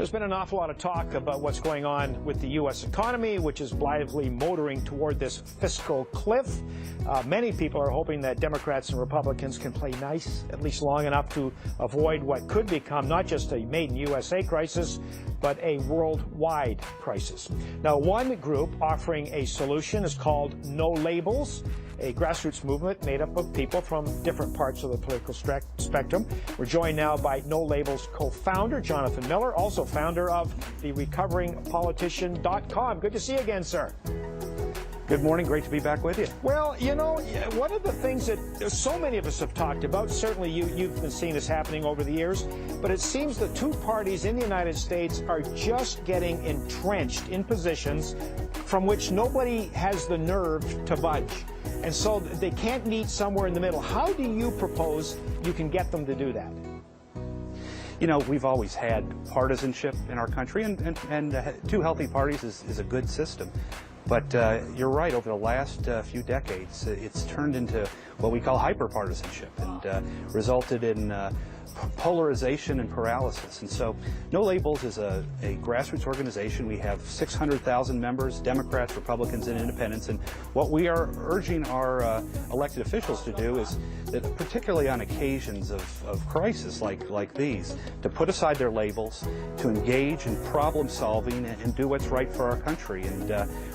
There's been an awful lot of talk about what's going on with the U.S. economy, which is blithely motoring toward this fiscal cliff. Many people are hoping that Democrats and Republicans can play nice, at least long enough to avoid what could become not just a made-in-USA crisis, but a worldwide crisis. Now, one group offering a solution is called No Labels, a grassroots movement made up of people from different parts of the political spectrum. We're joined now by No Labels co-founder Jonathan Miller, also founder of the recoveringpolitician.com. Good to see you again, sir. Good morning. Great to be back with you. Well, you know, one of the things that so many of us have talked about, certainly you've been seeing this happening over the years, but it seems the two parties in the United States are just getting entrenched in positions from which nobody has the nerve to budge. And so they can't meet somewhere in the middle. How do you propose you can get them to do that? You know, we've always had partisanship in our country, and two healthy parties is a good system. But you're right, over the last few decades, it's turned into what we call hyper-partisanship and resulted in polarization and paralysis. And so No Labels is a grassroots organization. We have 600,000 members, Democrats, Republicans, and independents. And what we are urging our elected officials to do is that, particularly on occasions of crisis like these, to put aside their labels, to engage in problem solving and do what's right for our country. And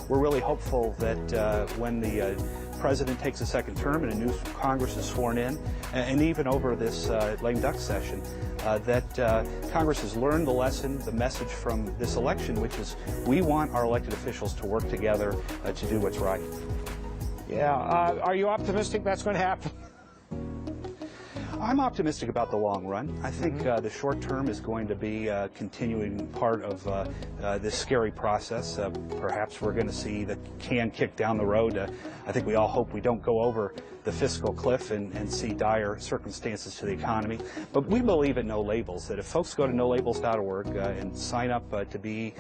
we're really hopeful that when the President takes a second term and a new Congress is sworn in, and even over this lame duck session, that Congress has learned the lesson, the message from this election, which is we want our elected officials to work together to do what's right. Yeah. Are you optimistic that's going to happen? I'm optimistic about the long run. I think the short term is going to be a continuing part of this scary process. Perhaps we're going to see the can kicked down the road. I think we all hope we don't go over the fiscal cliff and see dire circumstances to the economy. But we believe at No Labels that if folks go to nolabels.org and sign up to be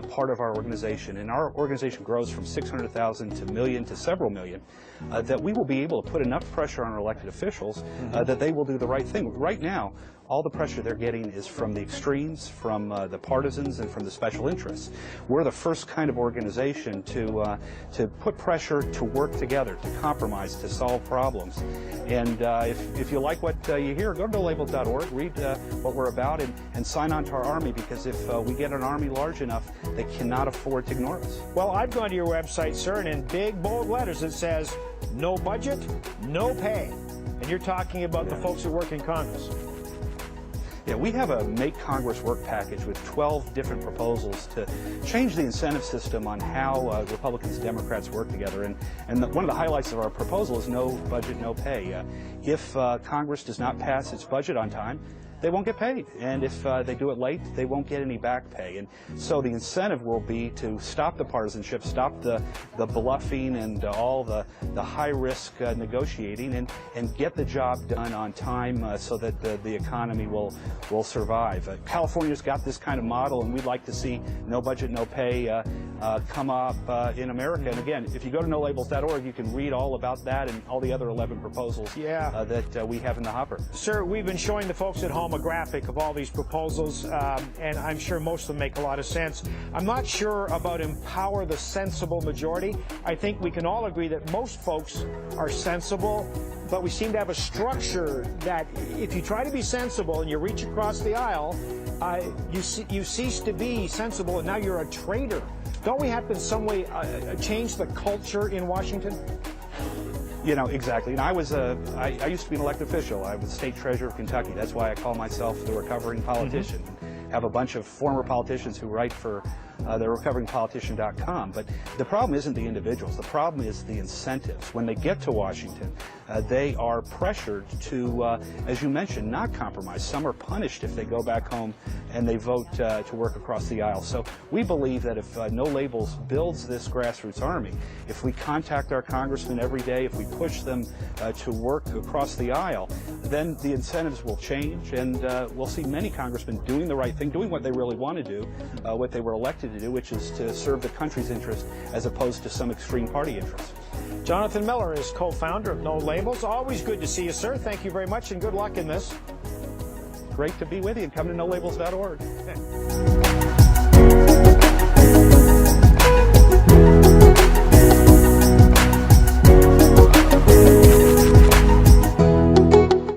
part of our organization, and our organization grows from 600,000 to million to several million, that we will be able to put enough pressure on our elected officials that they will do the right thing. Right now, all the pressure they're getting is from the extremes, from the partisans, and from the special interests. We're the first kind of organization to put pressure to work together, to compromise, to solve problems. And if you like what you hear, go to nolabels.org, read what we're about, and sign on to our army, because if we get an army large enough, they cannot afford to ignore us. Well, I've gone to your website, sir, and in big, bold letters it says, no budget, no pay. And you're talking about the folks who work in Congress. Yeah, we have a Make Congress Work package with 12 different proposals to change the incentive system on how Republicans and Democrats work together. And one of the highlights of our proposal is no budget, no pay. If Congress does not pass its budget on time, they won't get paid. And if they do it late, they won't get any back pay. And so the incentive will be to stop the partisanship, stop the bluffing and all the high-risk negotiating, and get the job done on time so that the economy will survive. California's got this kind of model, and we'd like to see no budget, no pay come up in America. And again, if you go to nolabels.org, you can read all about that and all the other 11 proposals that we have in the hopper. Sir, we've been showing the folks at home a graphic of all these proposals, and I'm sure most of them make a lot of sense. I'm not sure about empower the sensible majority. I think we can all agree that most folks are sensible, but we seem to have a structure that if you try to be sensible and you reach across the aisle, you cease to be sensible, and now you're a traitor. Don't we have to in some way change the culture in Washington? You know, exactly. And I used to be an elected official. I was state treasurer of Kentucky. That's why I call myself the recovering politician. Have a bunch of former politicians who write for the recoveringpolitician.com. But the problem isn't the individuals. The problem is the incentives. When they get to Washington, they are pressured to, as you mentioned, not compromise. Some are punished if they go back home and they vote to work across the aisle. So we believe that if No Labels builds this grassroots army, if we contact our congressmen every day, if we push them to work across the aisle, then the incentives will change, and we'll see many congressmen doing the right thing, doing what they really want to do, what they were elected to do, which is to serve the country's interest as opposed to some extreme party interest. Jonathan Miller is co-founder of No Labels. Always good to see you, sir. Thank you very much, and good luck in this. great to be with you, and come to knowlabels.org.